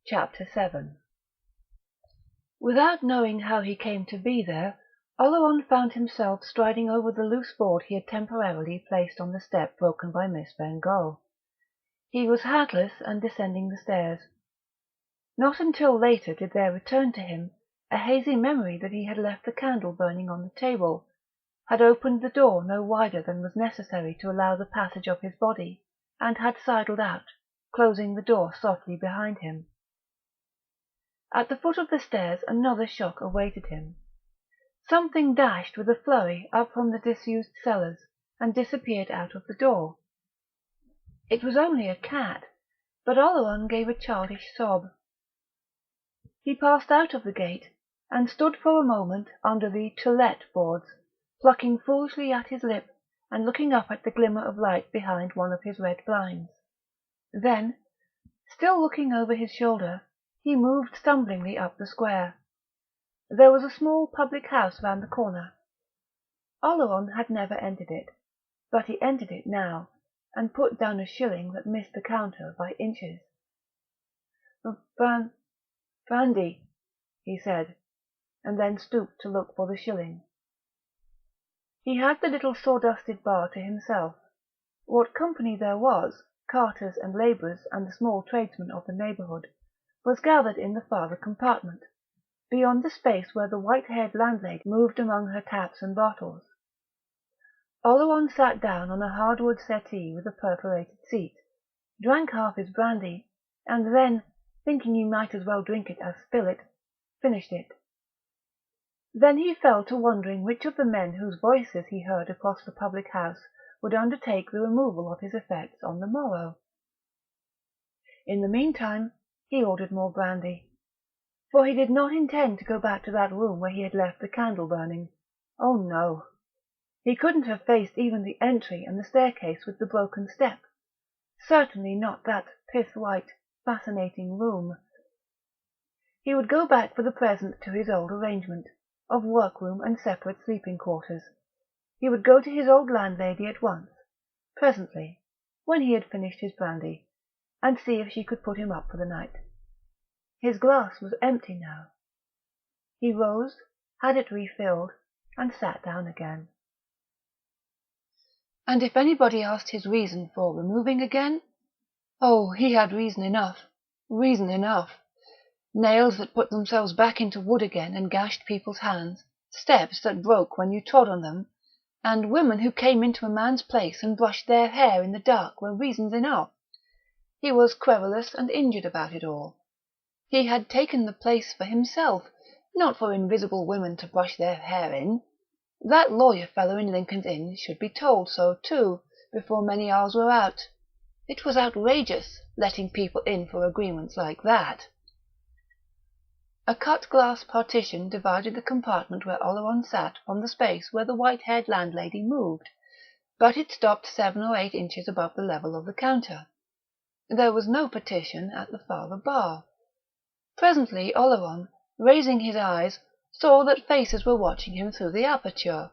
Chapter 7 Without knowing how he came to be there, Oleron found himself striding over the loose board he had temporarily placed on the step broken by Miss Bengough. He was hatless and descending the stairs. Not until later did there return to him a hazy memory that he had left the candle burning on the table, had opened the door no wider than was necessary to allow the passage of his body, and had sidled out, closing the door softly behind him. At the foot of the stairs another shock awaited him. Something dashed with a flurry up from the disused cellars, and disappeared out of the door. It was only a cat, but Oleron gave a childish sob. He passed out of the gate, and stood for a moment under the "To Let" boards, plucking foolishly at his lip, and looking up at the glimmer of light behind one of his red blinds. Then, still looking over his shoulder, he moved stumblingly up the square. There was a small public house round the corner. Oleron had never entered it, but he entered it now, and put down a shilling that missed the counter by inches. "Brandy," he said, and then stooped to look for the shilling. He had the little sawdusted bar to himself. What company there was, carters and labourers and the small tradesmen of the neighbourhood, was gathered in the farther compartment, beyond the space where the white-haired landlady moved among her taps and bottles. Oleron sat down on a hardwood settee with a perforated seat, drank half his brandy, and then, thinking he might as well drink it as spill it, finished it. Then he fell to wondering which of the men whose voices he heard across the public house would undertake the removal of his effects on the morrow. In the meantime, he ordered more brandy, for he did not intend to go back to that room where he had left the candle burning. Oh no! He couldn't have faced even the entry and the staircase with the broken step. Certainly not that pith-white, fascinating room. He would go back for the present to his old arrangement, of workroom and separate sleeping quarters. He would go to his old landlady at once, presently, when he had finished his brandy, and see if she could put him up for the night. His glass was empty now. He rose, had it refilled, and sat down again. And if anybody asked his reason for removing again? Oh, he had reason enough. Reason enough. Nails that put themselves back into wood again and gashed people's hands, steps that broke when you trod on them, and women who came into a man's place and brushed their hair in the dark were reasons enough. He was querulous and injured about it all. He had taken the place for himself, not for invisible women to brush their hair in. That lawyer fellow in Lincoln's Inn should be told so too, before many hours were out. It was outrageous, letting people in for agreements like that. A cut-glass partition divided the compartment where Oleron sat from the space where the white-haired landlady moved, but it stopped 7 or 8 inches above the level of the counter. There was no partition at the farther bar. Presently Oleron, raising his eyes, saw that faces were watching him through the aperture.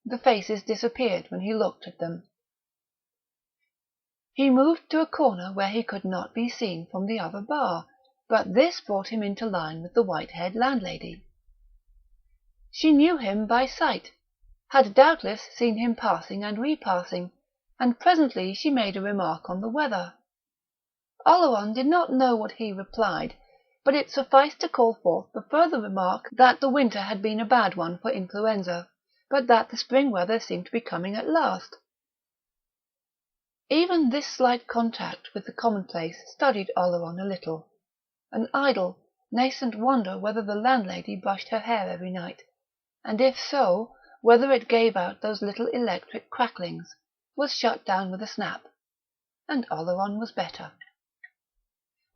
The faces disappeared when he looked at them. He moved to a corner where he could not be seen from the other bar, but this brought him into line with the white-haired landlady. She knew him by sight, had doubtless seen him passing and repassing, and presently she made a remark on the weather. Oleron did not know what he replied, but it sufficed to call forth the further remark that the winter had been a bad one for influenza, but that the spring weather seemed to be coming at last. Even this slight contact with the commonplace studied Oleron a little. An idle, nascent wonder whether the landlady brushed her hair every night, and if so, whether it gave out those little electric cracklings, was shut down with a snap, and Oleron was better.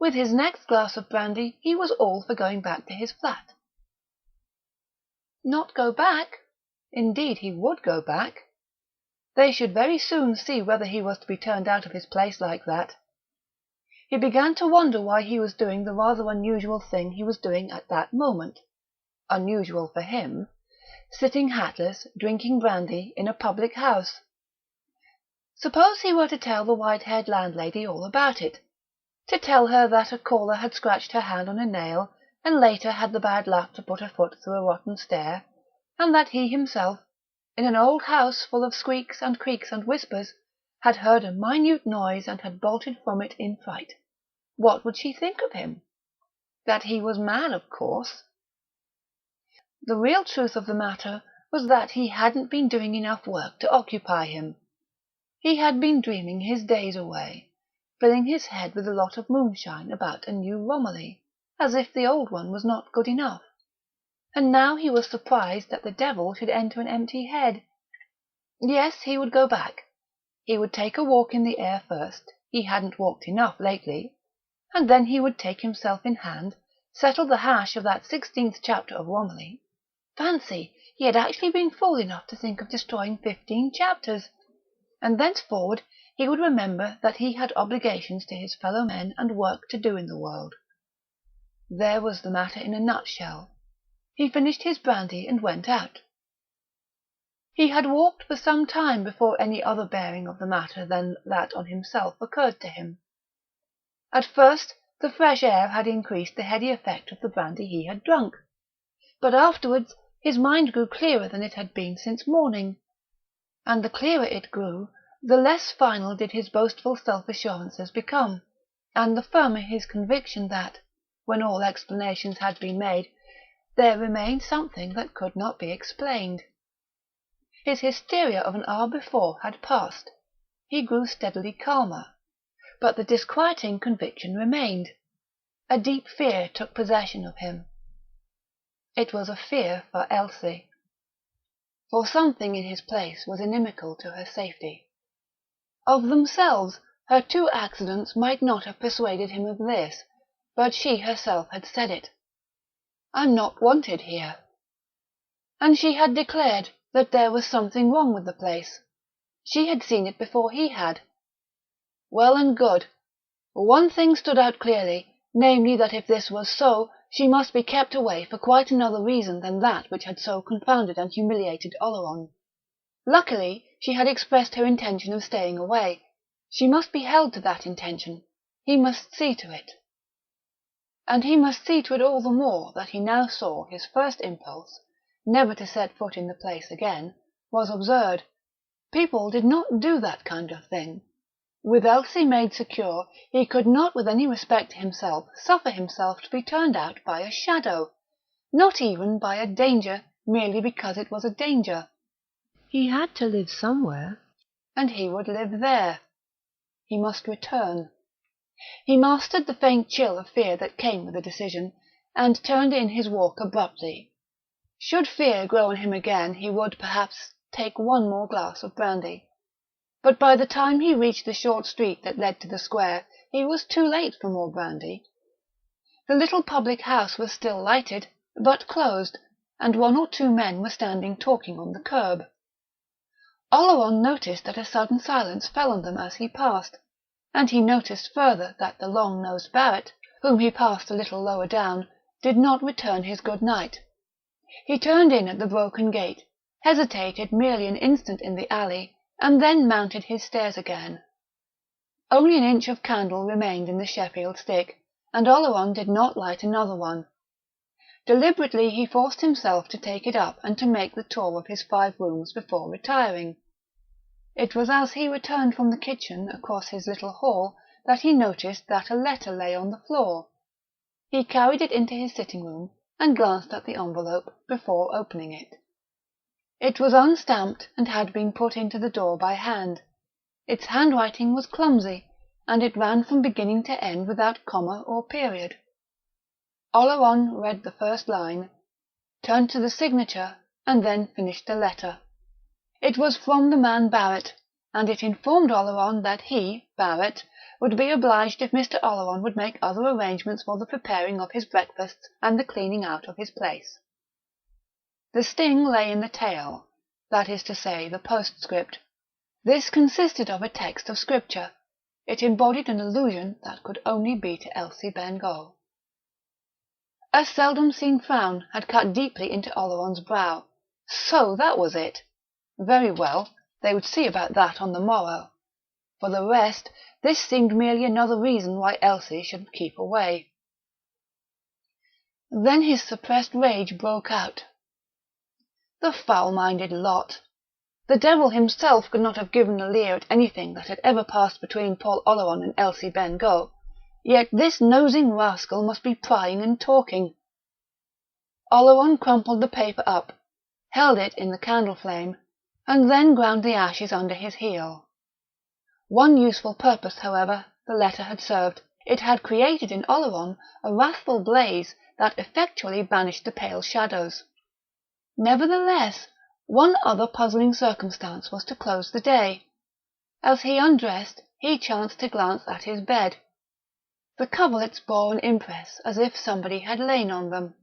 With his next glass of brandy he was all for going back to his flat. Not go back? Indeed he would go back. They should very soon see whether he was to be turned out of his place like that. He began to wonder why he was doing the rather unusual thing he was doing at that moment. Unusual for him. Sitting hatless, drinking brandy, in a public house. Suppose he were to tell the white-haired landlady all about it. to tell her that a caller had scratched her hand on a nail, and later had the bad luck to put her foot through a rotten stair, and that he himself, in an old house full of squeaks and creaks and whispers, had heard a minute noise and had bolted from it in fright. What would she think of him? That he was mad, of course. The real truth of the matter was that he hadn't been doing enough work to occupy him. He had been dreaming his days away, filling his head with a lot of moonshine about a new Romilly, as if the old one was not good enough. And now he was surprised that the devil should enter an empty head. Yes, he would go back. He would take a walk in the air first, he hadn't walked enough lately, and then he would take himself in hand, settle the hash of that 16th chapter of Romilly. Fancy, he had actually been fool enough to think of destroying 15 chapters! And thenceforward he would remember that he had obligations to his fellow men and work to do in the world. There was the matter in a nutshell. He finished his brandy and went out. He had walked for some time before any other bearing of the matter than that on himself occurred to him. At first the fresh air had increased the heady effect of the brandy he had drunk, but afterwards his mind grew clearer than it had been since morning, and the clearer it grew, the less final did his boastful self-assurances become, and the firmer his conviction that, when all explanations had been made, there remained something that could not be explained. His hysteria of an hour before had passed. He grew steadily calmer, but the disquieting conviction remained. A deep fear took possession of him. It was a fear for Elsie. For something in his place was inimical to her safety. Of themselves, her 2 accidents might not have persuaded him of this, but she herself had said it. "I'm not wanted here." And she had declared that there was something wrong with the place. She had seen it before he had. Well and good. One thing stood out clearly, namely that if this was so, she must be kept away for quite another reason than that which had so confounded and humiliated Oleron. Luckily, she had expressed her intention of staying away. She must be held to that intention. He must see to it. And he must see to it all the more that he now saw his first impulse, never to set foot in the place again, was absurd. People did not do that kind of thing. With Elsie made secure, he could not with any respect to himself suffer himself to be turned out by a shadow, not even by a danger merely because it was a danger. He had to live somewhere, and he would live there. He must return. He mastered the faint chill of fear that came with the decision, and turned in his walk abruptly. Should fear grow on him again, he would, perhaps, take 1 more glass of brandy. But by the time he reached the short street that led to the square, he was too late for more brandy. The little public house was still lighted, but closed, and 1 or 2 men were standing talking on the curb. Oleron noticed that a sudden silence fell on them as he passed, and he noticed further that the long-nosed Barrett, whom he passed a little lower down, did not return his good night. He turned in at the broken gate, hesitated merely an instant in the alley, and then mounted his stairs again. Only an inch of candle remained in the Sheffield stick, and Oleron did not light another one. Deliberately he forced himself to take it up and to make the tour of his 5 rooms before retiring. It was as he returned from the kitchen across his little hall that he noticed that a letter lay on the floor. He carried it into his sitting-room and glanced at the envelope before opening it. It was unstamped and had been put into the door by hand. Its handwriting was clumsy, and it ran from beginning to end without comma or period. Oleron read the first line, turned to the signature, and then finished the letter. It was from the man Barrett, and it informed Oleron that he, Barrett, would be obliged if Mr. Oleron would make other arrangements for the preparing of his breakfasts and the cleaning out of his place. The sting lay in the tail, that is to say, the postscript. This consisted of a text of scripture. It embodied an allusion that could only be to Elsie Bengough. A seldom-seen frown had cut deeply into Oleron's brow. So that was it! Very well, they would see about that on the morrow. For the rest, this seemed merely another reason why Elsie should keep away. Then his suppressed rage broke out. The foul-minded lot! The devil himself could not have given a leer at anything that had ever passed between Paul Oleron and Elsie Bengough, yet this nosing rascal must be prying and talking. Oleron crumpled the paper up, held it in the candle flame, and then ground the ashes under his heel. One useful purpose, however, the letter had served. It had created in Oleron a wrathful blaze that effectually banished the pale shadows. Nevertheless, one other puzzling circumstance was to close the day. As he undressed, he chanced to glance at his bed. The coverlets bore an impress as if somebody had lain on them.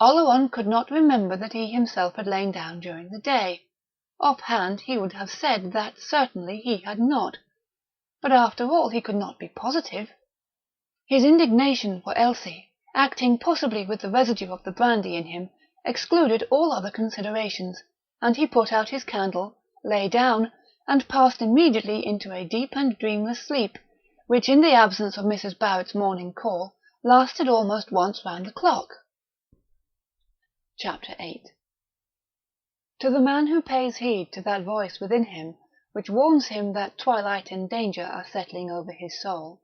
Oleron could not remember that he himself had lain down during the day. Off-hand he would have said that certainly he had not, but after all he could not be positive. His indignation for Elsie, acting possibly with the residue of the brandy in him, excluded all other considerations, and he put out his candle, lay down, and passed immediately into a deep and dreamless sleep, which, in the absence of Mrs. Barrett's morning call, lasted almost once round the clock. Chapter 8. To the man who pays heed to that voice within him which warns him that twilight and danger are settling over his soul,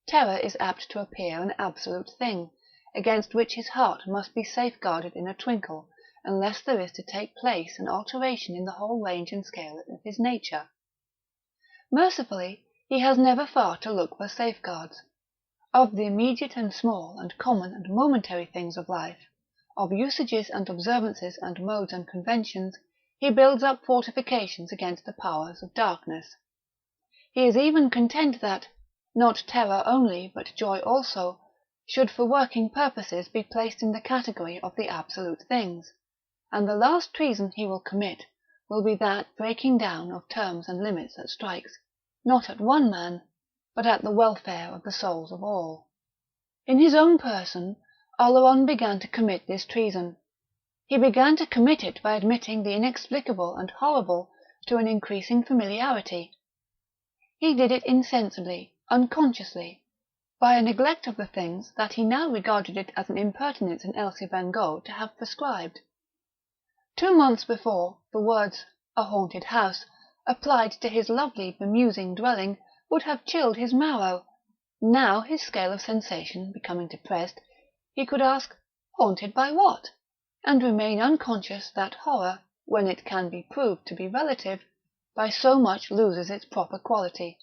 terror is apt to appear an absolute thing, against which his heart must be safeguarded in a twinkle, unless there is to take place an alteration in the whole range and scale of his nature. Mercifully, he has never far to look for safeguards. Of the immediate and small and common and momentary things of life, of usages and observances and modes and conventions, he builds up fortifications against the powers of darkness. He is even content that, not terror only but joy also, should for working purposes be placed in the category of the absolute things, and the last treason he will commit will be that breaking down of terms and limits that strikes, not at one man, but at the welfare of the souls of all. In his own person, Oleron began to commit this treason. He began to commit it by admitting the inexplicable and horrible to an increasing familiarity. He did it insensibly, unconsciously, by a neglect of the things that he now regarded it as an impertinence in Elsie Bengough to have prescribed. 2 months before, the words "a haunted house," applied to his lovely bemusing dwelling, would have chilled his marrow. Now, his scale of sensation becoming depressed, he could ask, haunted by what? And remain unconscious that horror, when it can be proved to be relative, by so much loses its proper quality.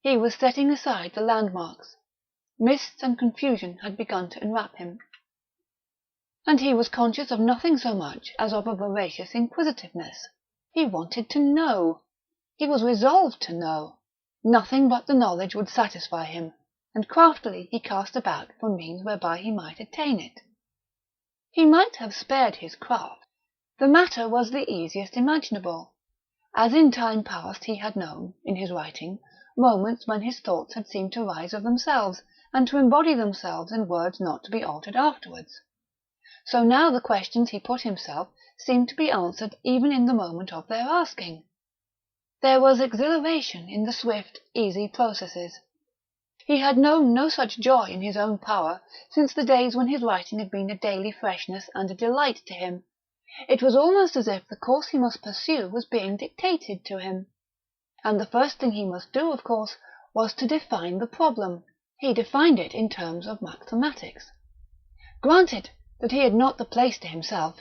He was setting aside the landmarks. Mists and confusion had begun to enwrap him, and he was conscious of nothing so much as of a voracious inquisitiveness. He wanted to know. He was resolved to know. Nothing but the knowledge would satisfy him, and craftily he cast about for means whereby he might attain it. He might have spared his craft. The matter was the easiest imaginable. As in time past he had known, in his writing, moments when his thoughts had seemed to rise of themselves, and to embody themselves in words not to be altered afterwards. So now the questions he put himself seemed to be answered even in the moment of their asking. There was exhilaration in the swift, easy processes. He had known no such joy in his own power since the days when his writing had been a daily freshness and a delight to him. It was almost as if the course he must pursue was being dictated to him. And the first thing he must do, of course, was to define the problem. He defined it in terms of mathematics. Granted that he had not the place to himself,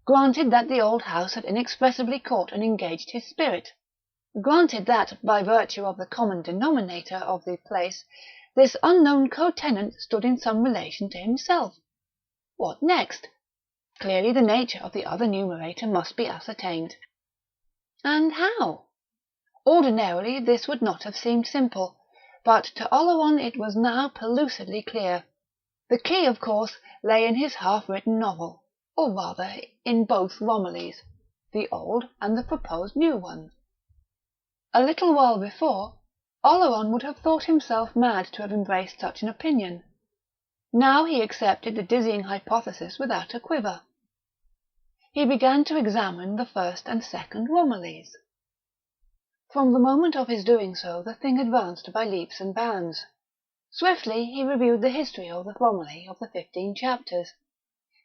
granted that the old house had inexpressibly caught and engaged his spirit, granted that, by virtue of the common denominator of the place, this unknown co-tenant stood in some relation to himself. What next? Clearly the nature of the other numerator must be ascertained. And how? Ordinarily this would not have seemed simple, but to Oleron it was now pellucidly clear. The key, of course, lay in his half-written novel, or rather in both Romillys, the old and the proposed new one. A little while before, Oleron would have thought himself mad to have embraced such an opinion. Now he accepted the dizzying hypothesis without a quiver. He began to examine the first and second Romillys. From the moment of his doing so, the thing advanced by leaps and bounds. Swiftly he reviewed the history of the Romilly of the 15 chapters.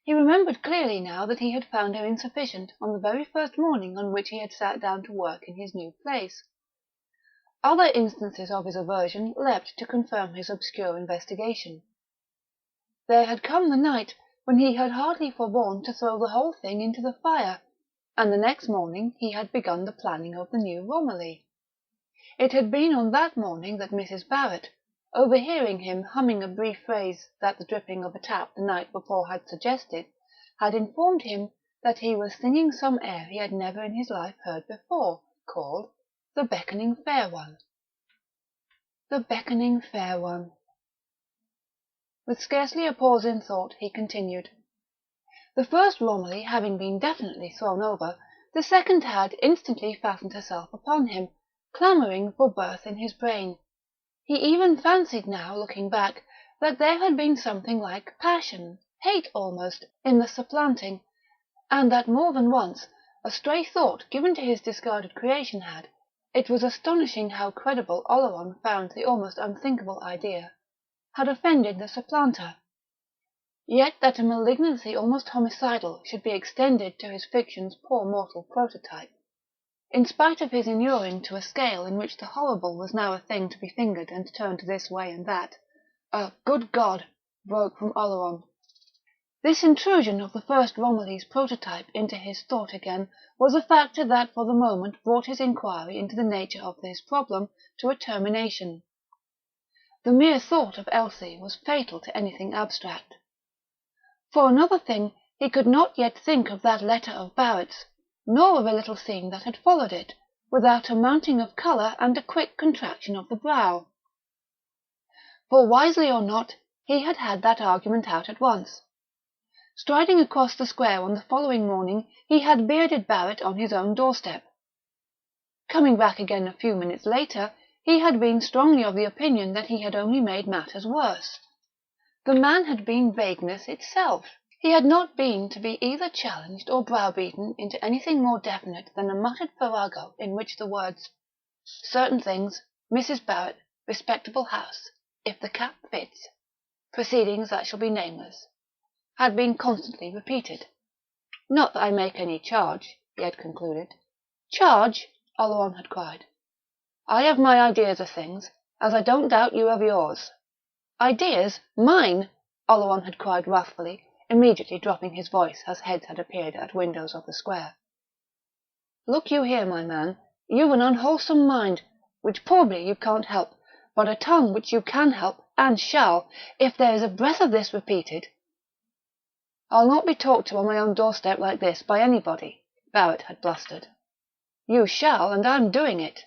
He remembered clearly now that he had found her insufficient on the very first morning on which he had sat down to work in his new place. Other instances of his aversion leapt to confirm his obscure investigation. There had come the night when he had hardly forborne to throw the whole thing into the fire, and the next morning he had begun the planning of the new Romilly. It had been on that morning that Mrs. Barrett, overhearing him humming a brief phrase that the dripping of a tap the night before had suggested, had informed him that he was singing some air he had never in his life heard before, called The Beckoning Fair One. The Beckoning Fair One. With scarcely a pause in thought, he continued. The first Romilly having been definitely thrown over, the second had instantly fastened herself upon him, clamouring for birth in his brain. He even fancied now, looking back, that there had been something like passion, hate almost, in the supplanting, and that more than once a stray thought given to his discarded creation had, it was astonishing how credible Oleron found the almost unthinkable idea, had offended the supplanter. Yet that a malignancy almost homicidal should be extended to his fiction's poor mortal prototype, in spite of his inuring to a scale in which the horrible was now a thing to be fingered and turned this way and that, good God, broke from Oleron. This intrusion of the first Romilly's prototype into his thought again was a factor that for the moment brought his inquiry into the nature of this problem to a termination. The mere thought of Elsie was fatal to anything abstract. For another thing, he could not yet think of that letter of Barrett's, nor of a little scene that had followed it, without a mounting of colour and a quick contraction of the brow. For wisely or not, he had had that argument out at once. Striding across the square on the following morning, he had bearded Barrett on his own doorstep. Coming back again a few minutes later, he had been strongly of the opinion that he had only made matters worse. The man had been vagueness itself. He had not been to be either challenged or browbeaten into anything more definite than a muttered farrago in which the words, certain things, Mrs. Barrett, respectable house, if the cap fits, proceedings that shall be nameless, had been constantly repeated. Not that I make any charge, he had concluded. Charge? Oleron had cried. I have my ideas of things, as I don't doubt you have yours. Ideas? Mine? Oleron had cried wrathfully, immediately dropping his voice as heads had appeared at windows of the square. Look you here, my man, you've an unwholesome mind, which probably you can't help, but a tongue which you can help, and shall, if there is a breath of this repeated. I'll not be talked to on my own doorstep like this by anybody, Barrett had blustered. You shall, and I'm doing it.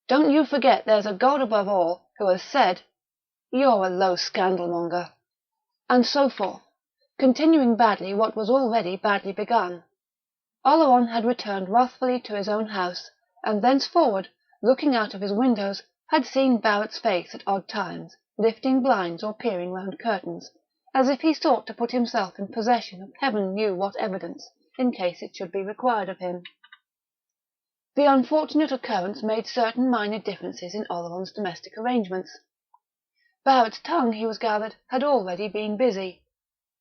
Don't you forget there's a God above all, who has said, you're a low scandalmonger, and so forth, continuing badly what was already badly begun. Oleron had returned wrathfully to his own house, and thenceforward, looking out of his windows, had seen Barrett's face at odd times, lifting blinds or peering round curtains, as if he sought to put himself in possession of heaven knew what evidence, in case it should be required of him. The unfortunate occurrence made certain minor differences in Oleron's domestic arrangements. Barrett's tongue, he was gathered, had already been busy.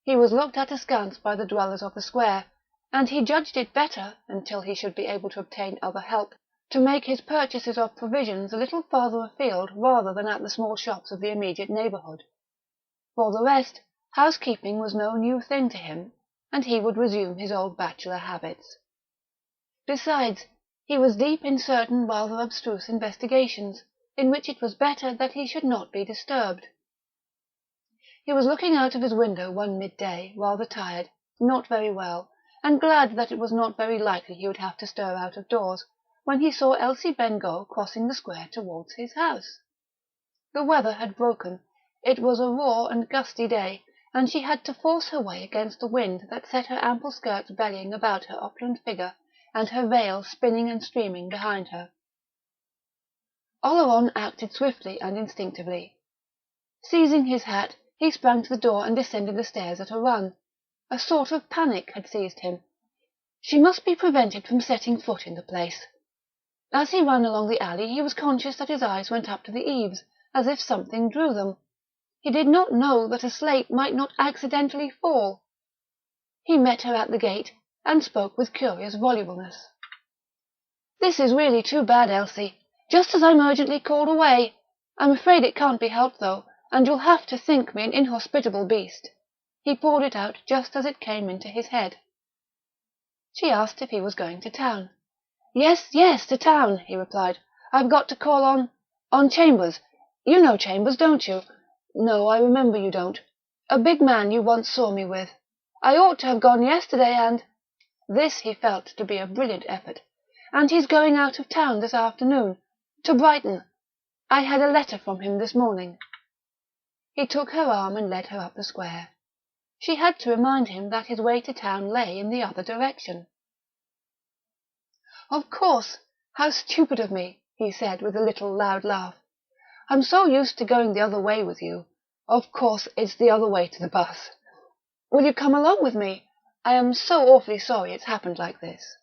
He was looked at askance by the dwellers of the square, and he judged it better, until he should be able to obtain other help, to make his purchases of provisions a little farther afield rather than at the small shops of the immediate neighbourhood. For the rest, housekeeping was no new thing to him, and he would resume his old bachelor habits. Besides, he was deep in certain rather abstruse investigations, in which it was better that he should not be disturbed. He was looking out of his window one midday, rather tired, not very well, and glad that it was not very likely he would have to stir out of doors, when he saw Elsie Bengough crossing the square towards his house. The weather had broken, it was a raw and gusty day, and she had to force her way against the wind that set her ample skirts bellying about her opulent figure, and her veil spinning and streaming behind her. Oleron acted swiftly and instinctively. Seizing his hat, he sprang to the door and descended the stairs at a run. A sort of panic had seized him. She must be prevented from setting foot in the place. As he ran along the alley he was conscious that his eyes went up to the eaves, as if something drew them. He did not know that a slate might not accidentally fall. He met her at the gate, and spoke with curious volubleness. "This is really too bad, Elsie, just as I'm urgently called away. I'm afraid it can't be helped, though, and you'll have to think me an inhospitable beast." He poured it out just as it came into his head. She asked if he was going to town. Yes, to town," he replied. "I've got to call on Chambers. You know Chambers, don't you? No, I remember you don't. A big man you once saw me with. I ought to have gone yesterday, and..." This he felt to be a brilliant effort. "And he's going out of town this afternoon. To Brighton. I had a letter from him this morning." He took her arm and led her up the square. She had to remind him that his way to town lay in the other direction. "Of course! How stupid of me!" he said with a little loud laugh. "I'm so used to going the other way with you. Of course, it's the other way to the bus. Will you come along with me? I am so awfully sorry it's happened like this."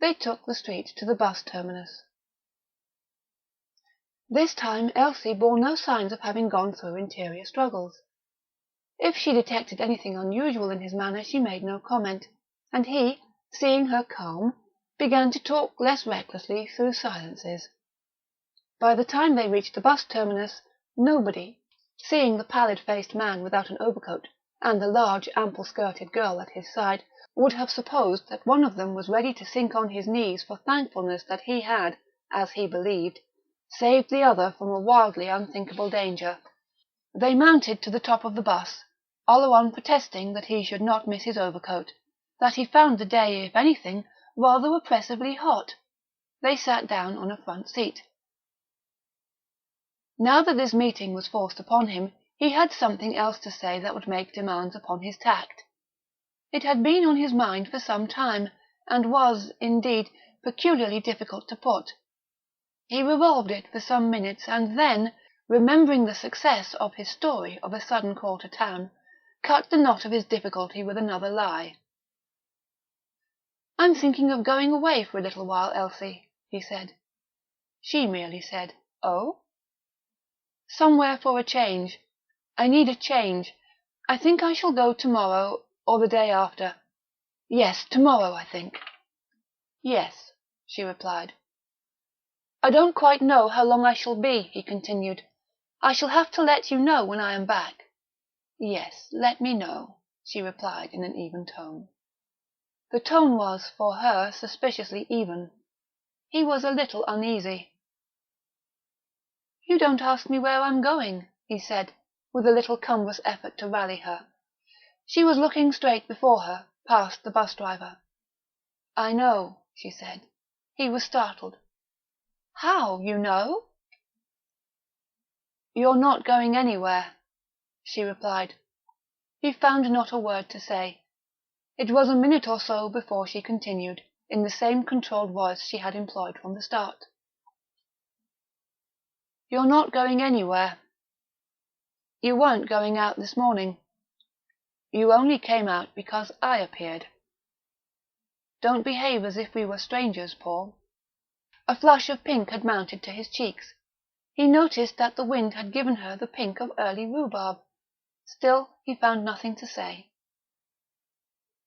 They took the street to the bus terminus. This time Elsie bore no signs of having gone through interior struggles. If she detected anything unusual in his manner she made no comment, and he, seeing her calm, began to talk less recklessly through silences. By the time they reached the bus terminus, nobody, seeing the pallid-faced man without an overcoat and the large, ample-skirted girl at his side, would have supposed that one of them was ready to sink on his knees for thankfulness that he had, as he believed, saved the other from a wildly unthinkable danger. They mounted to the top of the bus, Oleron protesting that he should not miss his overcoat, that he found the day, if anything, rather oppressively hot. They sat down on a front seat. Now that this meeting was forced upon him, he had something else to say that would make demands upon his tact. It had been on his mind for some time, and was, indeed, peculiarly difficult to put. He revolved it for some minutes, and then, remembering the success of his story of a sudden call to town, cut the knot of his difficulty with another lie. "I'm thinking of going away for a little while, Elsie," he said. She merely said, "Oh?" "Somewhere for a change. I need a change. I think I shall go tomorrow, or the day after. Yes, tomorrow, I think." "Yes," she replied. "I don't quite know how long I shall be," he continued. "I shall have to let you know when I am back." "Yes, let me know," she replied in an even tone. The tone was, for her, suspiciously even. He was a little uneasy. "You don't ask me where I'm going," he said, with a little cumbrous effort to rally her. She was looking straight before her, past the bus driver. "I know," she said. He was startled. "How, you know?" "You're not going anywhere," she replied. He found not a word to say. It was a minute or so before she continued, in the same controlled voice she had employed from the start. "You're not going anywhere. You weren't going out this morning. You only came out because I appeared. Don't behave as if we were strangers, Paul." A flush of pink had mounted to his cheeks. He noticed that the wind had given her the pink of early rhubarb. Still, he found nothing to say.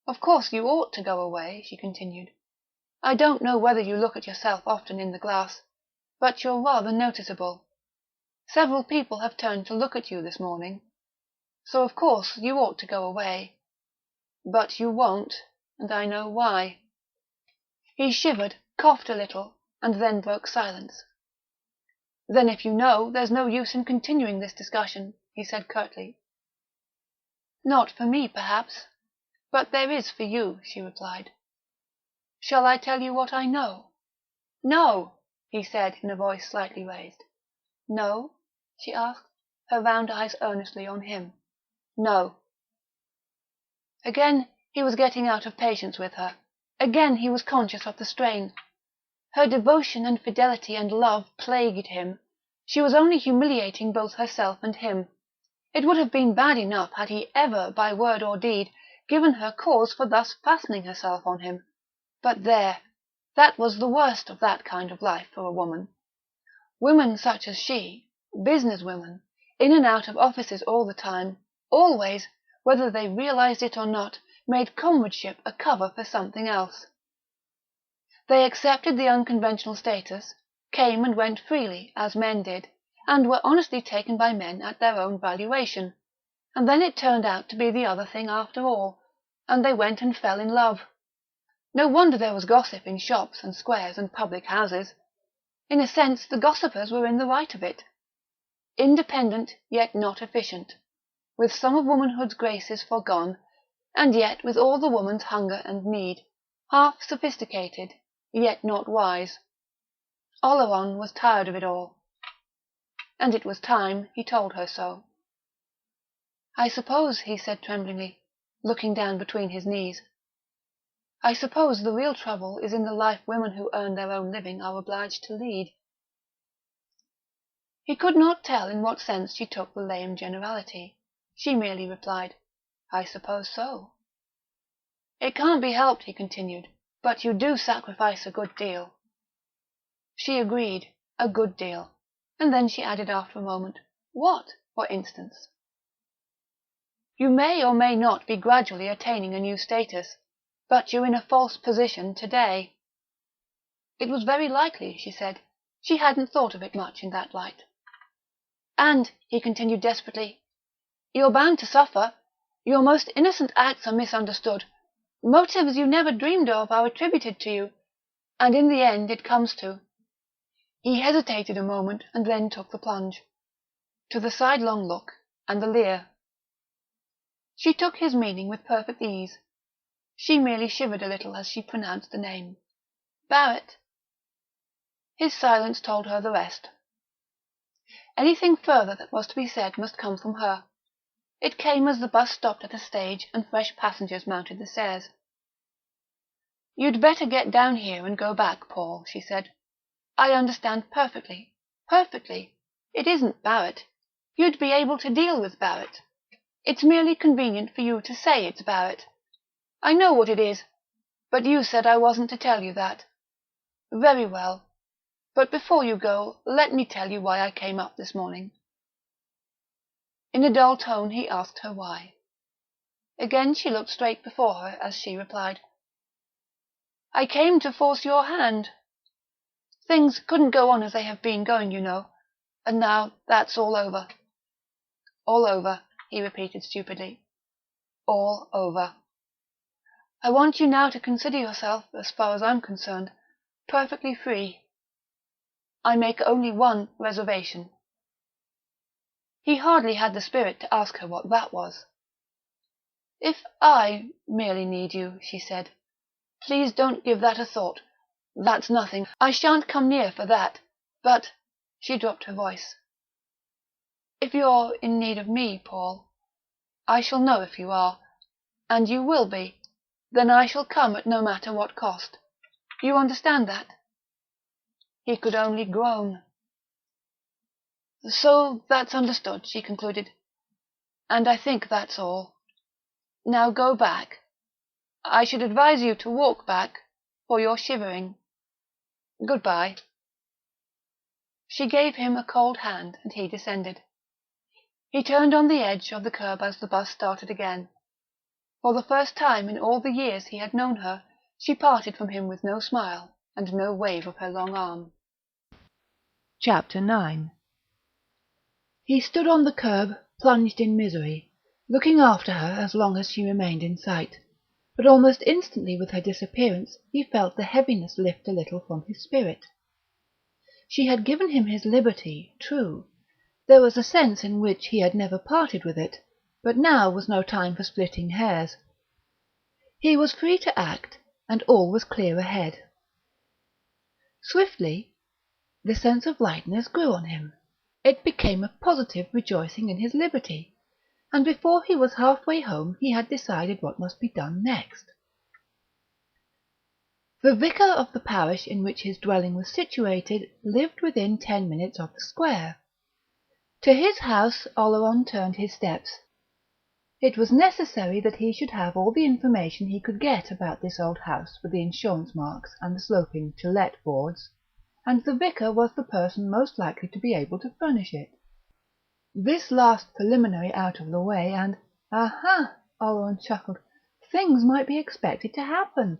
"Of course you ought to go away," she continued. "I don't know whether you look at yourself often in the glass, but you're rather noticeable. Several people have turned to look at you this morning. So of course you ought to go away. But you won't, and I know why." He shivered, coughed a little, and then broke silence. "Then if you know, there's no use in continuing this discussion," he said curtly. "Not for me, perhaps. But there is for you," she replied. "Shall I tell you what I know?" "No!" he said in a voice slightly raised. "No?" she asked, her round eyes earnestly on him. "No." Again he was getting out of patience with her. Again he was conscious of the strain. Her devotion and fidelity and love plagued him. She was only humiliating both herself and him. It would have been bad enough had he ever, by word or deed, given her cause for thus fastening herself on him. But there! That was the worst of that kind of life for a woman. Women such as she, business women, in and out of offices all the time, always, whether they realised it or not, made comradeship a cover for something else. They accepted the unconventional status, came and went freely, as men did, and were honestly taken by men at their own valuation, and then it turned out to be the other thing after all, and they went and fell in love. No wonder there was gossip in shops and squares and public houses. In a sense, the gossipers were in the right of it. Independent, yet not efficient, with some of womanhood's graces forgone, and yet with all the woman's hunger and need, half sophisticated, yet not wise. Oleron was tired of it all. And it was time he told her so. "I suppose," he said tremblingly, looking down between his knees, "I suppose the real trouble is in the life women who earn their own living are obliged to lead." He could not tell in what sense she took the lame generality. She merely replied, "I suppose so." "It can't be helped," he continued, "but you do sacrifice a good deal." She agreed, a good deal, and then she added after a moment, "What, for instance?" "You may or may not be gradually attaining a new status, but you're in a false position today." It was very likely, she said. She hadn't thought of it much in that light. "And," he continued desperately, "you're bound to suffer. Your most innocent acts are misunderstood. Motives you never dreamed of are attributed to you. And in the end it comes to..." He hesitated a moment and then took the plunge. To the sidelong look and the leer. She took his meaning with perfect ease. She merely shivered a little as she pronounced the name. "Barrett." His silence told her the rest. Anything further that was to be said must come from her. It came as the bus stopped at a stage and fresh passengers mounted the stairs. "You'd better get down here and go back, Paul," she said. "I understand perfectly. Perfectly. It isn't Barrett. You'd be able to deal with Barrett. It's merely convenient for you to say it's Barrett. I know what it is, but you said I wasn't to tell you that. Very well. But before you go, let me tell you why I came up this morning." In a dull tone he asked her why. Again she looked straight before her as she replied, "I came to force your hand. Things couldn't go on as they have been going, you know, and now that's all over." "All over," he repeated stupidly. "All over. I want you now to consider yourself, as far as I'm concerned, perfectly free. I make only one reservation." He hardly had the spirit to ask her what that was. "If I merely need you," she said, "please don't give that a thought. That's nothing. I shan't come near for that. But..." She dropped her voice. "If you're in need of me, Paul, I shall know if you are, and you will be, then I shall come at no matter what cost. You understand that?" He could only groan. "So that's understood," she concluded. "And I think that's all. Now go back. I should advise you to walk back, for you're shivering. Goodbye." She gave him a cold hand, and he descended. He turned on the edge of the curb as the bus started again. For the first time in all the years he had known her, she parted from him with no smile and no wave of her long arm. Chapter 9. He stood on the curb, plunged in misery, looking after her as long as she remained in sight, but almost instantly with her disappearance he felt the heaviness lift a little from his spirit. She had given him his liberty, true. There was a sense in which he had never parted with it, but now was no time for splitting hairs. He was free to act, and all was clear ahead. Swiftly, the sense of lightness grew on him. It became a positive rejoicing in his liberty, and before he was halfway home he had decided what must be done next. The vicar of the parish in which his dwelling was situated lived within 10 minutes of the square. To his house Oleron turned his steps. It was necessary that he should have all the information he could get about this old house with the insurance marks and the sloping "To Let" boards, and the vicar was the person most likely to be able to furnish it. This last preliminary out of the way, and aha! Oleron chuckled, things might be expected to happen.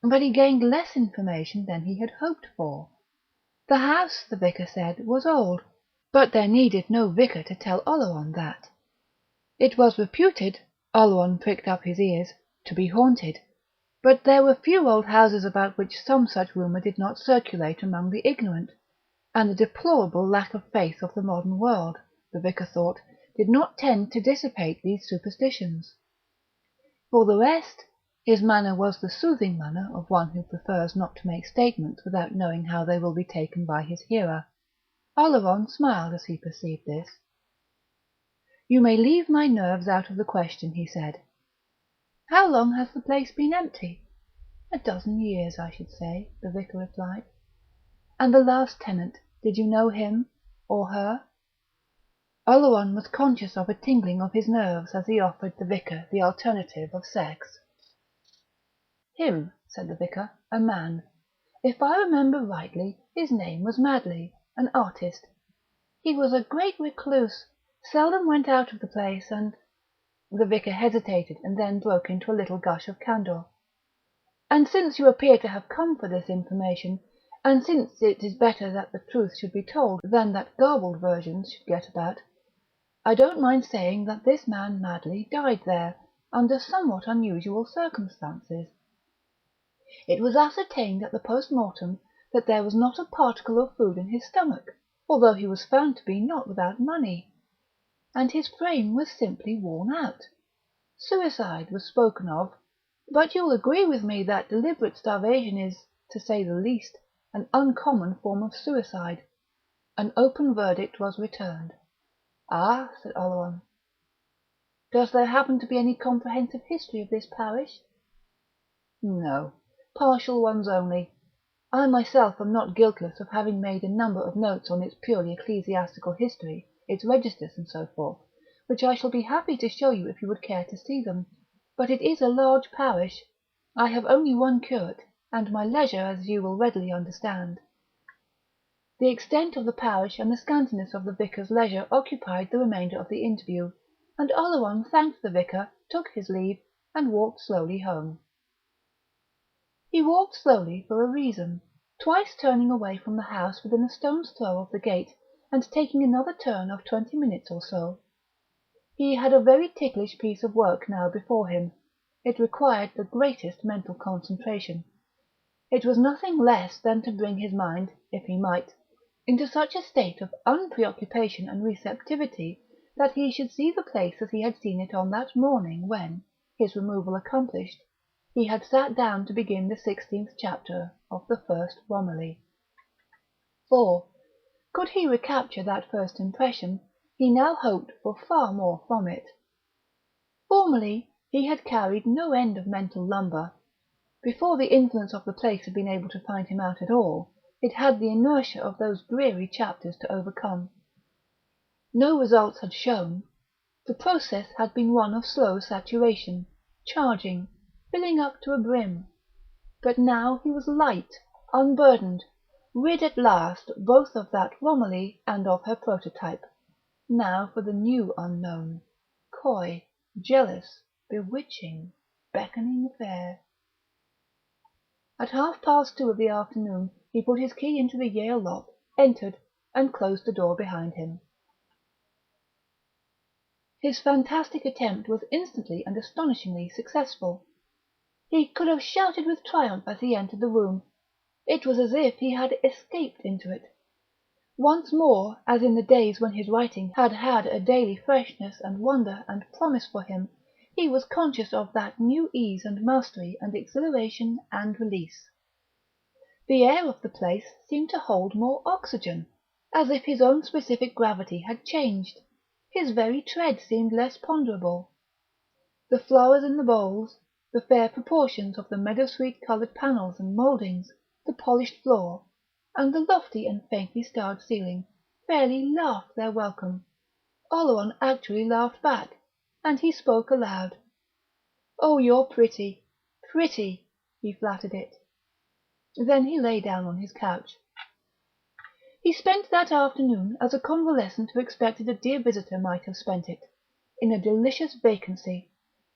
But he gained less information than he had hoped for. The house, the vicar said, was old, but there needed no vicar to tell Oleron that. It was reputed, Oleron pricked up his ears, to be haunted, but there were few old houses about which some such rumour did not circulate among the ignorant, and the deplorable lack of faith of the modern world, the vicar thought, did not tend to dissipate these superstitions. For the rest, his manner was the soothing manner of one who prefers not to make statements without knowing how they will be taken by his hearer. Oleron smiled as he perceived this. "You may leave my nerves out of the question," he said. "How long has the place been empty?" "A dozen years, I should say," the vicar replied. "And the last tenant, did you know him or her?" Oleron was conscious of a tingling of his nerves as he offered the vicar the alternative of sex. "Him," said the vicar, "a man. If I remember rightly, his name was Madley, an artist. He was a great recluse, seldom went out of the place, and—" The vicar hesitated and then broke into a little gush of candour. "And since you appear to have come for this information, and since it is better that the truth should be told than that garbled versions should get about, I don't mind saying that this man Madley died there, under somewhat unusual circumstances. It was ascertained at the post-mortem that there was not a particle of food in his stomach, although he was found to be not without money, and his frame was simply worn out. Suicide was spoken of, but you'll agree with me that deliberate starvation is, to say the least, an uncommon form of suicide. An open verdict was returned." "Ah," said Oleron. "Does there happen to be any comprehensive history of this parish?" "No, partial ones only. I myself am not guiltless of having made a number of notes on its purely ecclesiastical history, its registers and so forth, which I shall be happy to show you if you would care to see them, but it is a large parish. I have only one curate, and my leisure, as you will readily understand." The extent of the parish and the scantiness of the vicar's leisure occupied the remainder of the interview, and Oleron thanked the vicar, took his leave, and walked slowly home. He walked slowly for a reason, twice turning away from the house within a stone's throw of the gate, and taking another turn of 20 minutes or so. He had a very ticklish piece of work now before him. It required the greatest mental concentration. It was nothing less than to bring his mind, if he might, into such a state of unpreoccupation and receptivity that he should see the place as he had seen it on that morning when, his removal accomplished, he had sat down to begin the 16th chapter of the first Romilly. For, could he recapture that first impression, he now hoped for far more from it. Formerly he had carried no end of mental lumber. Before the influence of the place had been able to find him out at all, it had the inertia of those dreary chapters to overcome. No results had shown. The process had been one of slow saturation, charging, filling up to a brim. But now he was light, unburdened, rid at last both of that Romilly and of her prototype. Now for the new unknown, coy, jealous, bewitching, beckoning fair. At 2:30 of the afternoon he put his key into the Yale lock, entered, and closed the door behind him. His fantastic attempt was instantly and astonishingly successful. He could have shouted with triumph as he entered the room. It was as if he had escaped into it. Once more, as in the days when his writing had had a daily freshness and wonder and promise for him, he was conscious of that new ease and mastery and exhilaration and release. The air of the place seemed to hold more oxygen, as if his own specific gravity had changed. His very tread seemed less ponderable. The flowers in the bowls, the fair proportions of the meadowsweet coloured panels and mouldings, the polished floor, and the lofty and faintly starred ceiling, fairly laughed their welcome. Oleron actually laughed back, and he spoke aloud. "Oh, you're pretty, pretty," he flattered it. Then he lay down on his couch. He spent that afternoon as a convalescent who expected a dear visitor might have spent it, in a delicious vacancy,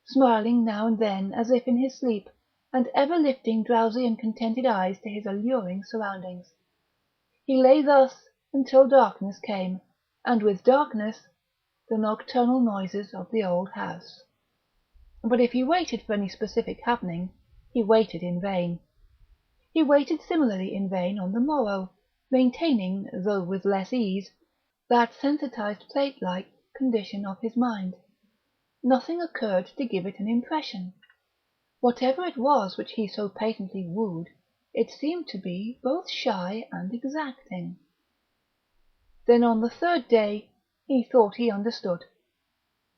smiling now and then as if in his sleep, and ever lifting drowsy and contented eyes to his alluring surroundings. He lay thus until darkness came, and with darkness the nocturnal noises of the old house. But if he waited for any specific happening, he waited in vain. He waited similarly in vain on the morrow, maintaining, though with less ease, that sensitized plate-like condition of his mind. Nothing occurred to give it an impression. Whatever it was which he so patently wooed, it seemed to be both shy and exacting. Then on the third day he thought he understood.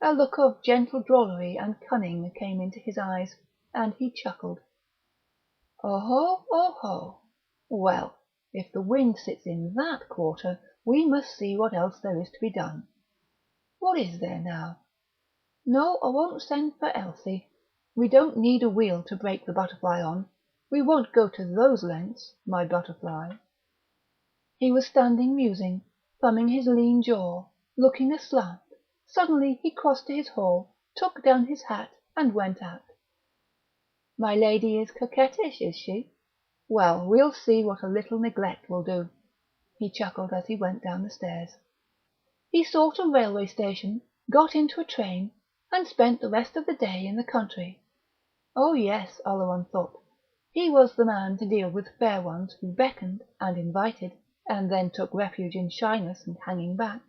A look of gentle drollery and cunning came into his eyes, and he chuckled. "Oho, oho! Well, if the wind sits in that quarter, we must see what else there is to be done. What is there now? No, I won't send for Elsie. We don't need a wheel to break the butterfly on. We won't go to those lengths, my butterfly." He was standing musing, thumbing his lean jaw, looking aslant. Suddenly he crossed to his hall, took down his hat, and went out. "My lady is coquettish, is she? Well, we'll see what a little neglect will do," he chuckled as he went down the stairs. He sought a railway station, got into a train, and spent the rest of the day in the country. Oh yes, Oleron thought, he was the man to deal with fair ones who beckoned and invited, and then took refuge in shyness and hanging back.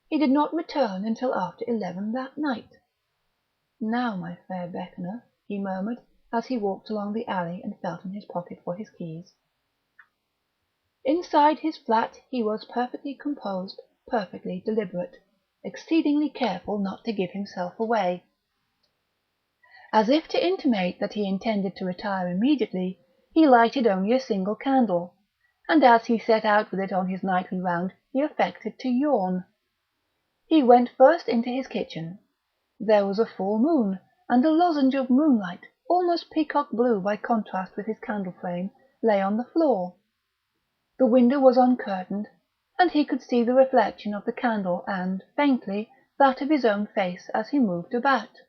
He did not return until after 11 that night. "Now, my fair beckoner," he murmured, as he walked along the alley and felt in his pocket for his keys. Inside his flat he was perfectly composed, perfectly deliberate, exceedingly careful not to give himself away. As if to intimate that he intended to retire immediately, he lighted only a single candle, and as he set out with it on his nightly round he affected to yawn. He went first into his kitchen. There was a full moon, and a lozenge of moonlight, almost peacock blue by contrast with his candle flame, lay on the floor. The window was uncurtained, and he could see the reflection of the candle and, faintly, that of his own face as he moved about.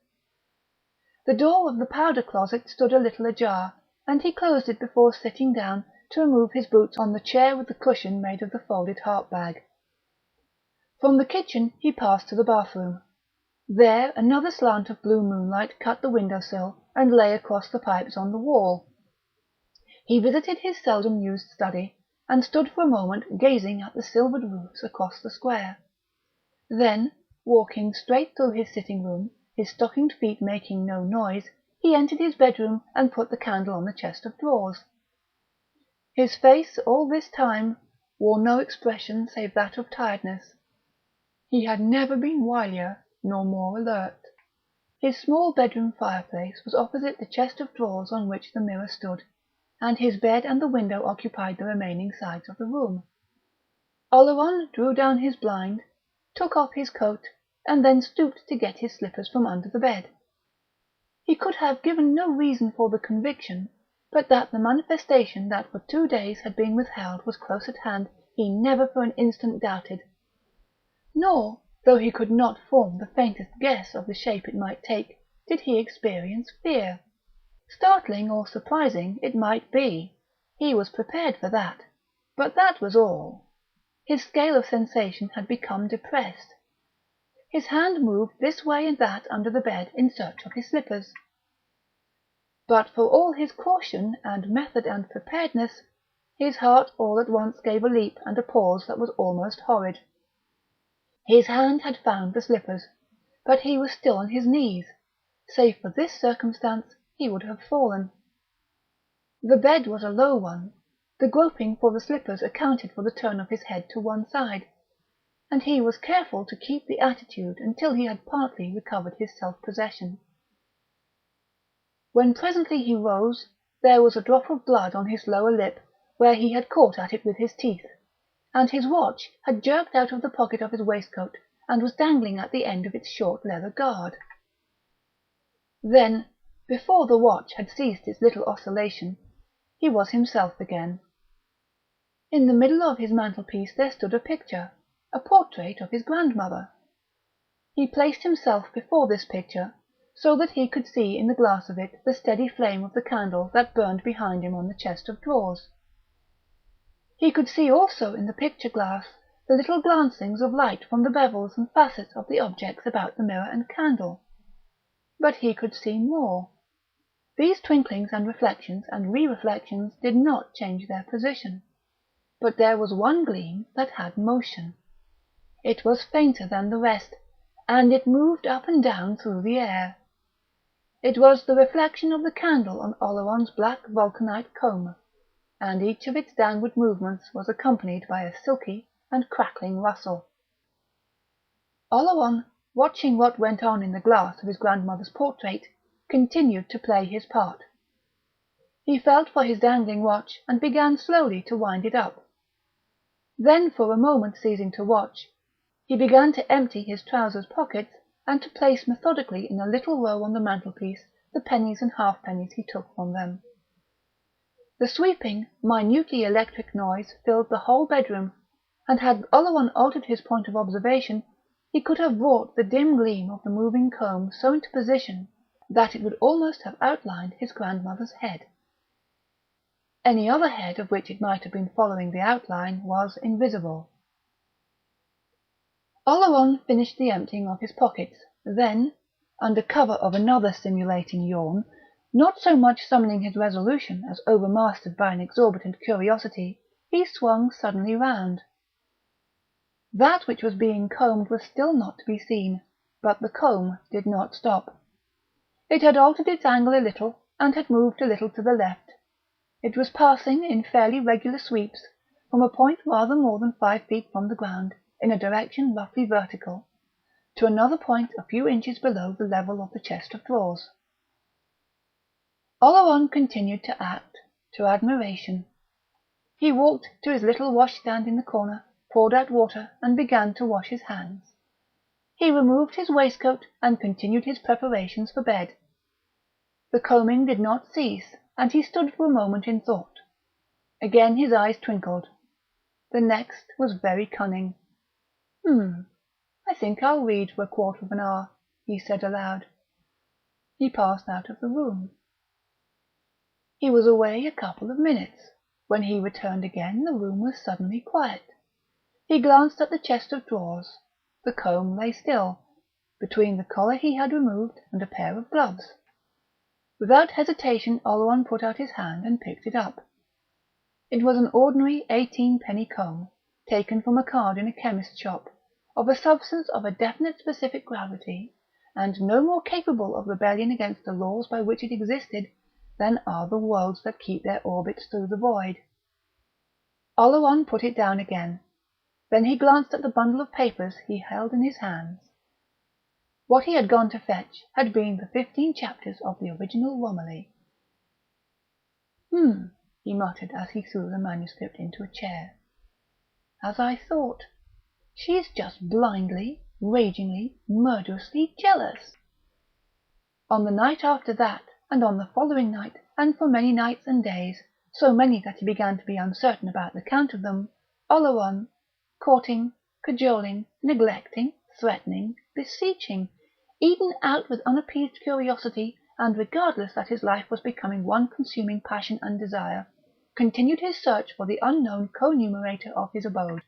The door of the powder closet stood a little ajar, and he closed it before sitting down to remove his boots on the chair with the cushion made of the folded harp-bag. From the kitchen he passed to the bathroom. There another slant of blue moonlight cut the window-sill and lay across the pipes on the wall. He visited his seldom used study, and stood for a moment gazing at the silvered roofs across the square. Then, walking straight through his sitting-room, his stockinged feet making no noise, he entered his bedroom and put the candle on the chest of drawers. His face all this time wore no expression save that of tiredness. He had never been wilier nor more alert. His small bedroom fireplace was opposite the chest of drawers on which the mirror stood, and his bed and the window occupied the remaining sides of the room. Oleron drew down his blind, took off his coat, and then stooped to get his slippers from under the bed. He could have given no reason for the conviction, but that the manifestation that for 2 days had been withheld was close at hand he never for an instant doubted. Nor, though he could not form the faintest guess of the shape it might take, did he experience fear. Startling or surprising it might be, he was prepared for that, but that was all. His scale of sensation had become depressed. His hand moved this way and that under the bed in search of his slippers. But for all his caution and method and preparedness, his heart all at once gave a leap and a pause that was almost horrid. His hand had found the slippers, but he was still on his knees. Save for this circumstance, he would have fallen. The bed was a low one. The groping for the slippers accounted for the turn of his head to one side, and he was careful to keep the attitude until he had partly recovered his self-possession. When presently he rose, there was a drop of blood on his lower lip where he had caught at it with his teeth, and his watch had jerked out of the pocket of his waistcoat and was dangling at the end of its short leather guard. Then, before the watch had ceased its little oscillation, he was himself again. In the middle of his mantelpiece there stood a picture, a portrait of his grandmother. He placed himself before this picture, so that he could see in the glass of it the steady flame of the candle that burned behind him on the chest of drawers. He could see also in the picture glass the little glancings of light from the bevels and facets of the objects about the mirror and candle. But he could see more. These twinklings and reflections and re-reflections did not change their position. But there was one gleam that had motion. It was fainter than the rest, and it moved up and down through the air. It was the reflection of the candle on Oleron's black vulcanite comb, and each of its downward movements was accompanied by a silky and crackling rustle. Oleron, watching what went on in the glass of his grandmother's portrait, continued to play his part. He felt for his dangling watch and began slowly to wind it up. Then, for a moment ceasing to watch, he began to empty his trousers pockets and to place methodically in a little row on the mantelpiece the pennies and halfpennies he took from them. The sweeping, minutely electric noise filled the whole bedroom, and had Oleron altered his point of observation, he could have brought the dim gleam of the moving comb so into position that it would almost have outlined his grandmother's head. Any other head of which it might have been following the outline was invisible. Oleron finished the emptying of his pockets, then, under cover of another simulating yawn, not so much summoning his resolution as overmastered by an exorbitant curiosity, he swung suddenly round. That which was being combed was still not to be seen, but the comb did not stop. It had altered its angle a little, and had moved a little to the left. It was passing in fairly regular sweeps, from a point rather more than 5 feet from the ground, in a direction roughly vertical, to another point a few inches below the level of the chest of drawers. Oleron continued to act, to admiration. He walked to his little washstand in the corner, poured out water, and began to wash his hands. He removed his waistcoat and continued his preparations for bed. The combing did not cease, and he stood for a moment in thought. Again his eyes twinkled. The next was very cunning. I think I'll read for a quarter of an hour," he said aloud. He passed out of the room. He was away a couple of minutes. When he returned again, the room was suddenly quiet. He glanced at the chest of drawers. The comb lay still, between the collar he had removed and a pair of gloves. Without hesitation, Oleron put out his hand and picked it up. It was an ordinary 18-penny comb, taken from a card in a chemist's shop, of a substance of a definite specific gravity, and no more capable of rebellion against the laws by which it existed than are the worlds that keep their orbits through the void. Oleron put it down again. Then he glanced at the bundle of papers he held in his hands. What he had gone to fetch had been the 15 chapters of the original Romilly. He muttered as he threw the manuscript into a chair. As I thought. She's just blindly, ragingly, murderously jealous. On the night after that, and on the following night, and for many nights and days, so many that he began to be uncertain about the count of them, Oleron, courting, cajoling, neglecting, threatening, beseeching, eaten out with unappeased curiosity, and regardless that his life was becoming one consuming passion and desire, continued his search for the unknown co-numerator of his abode.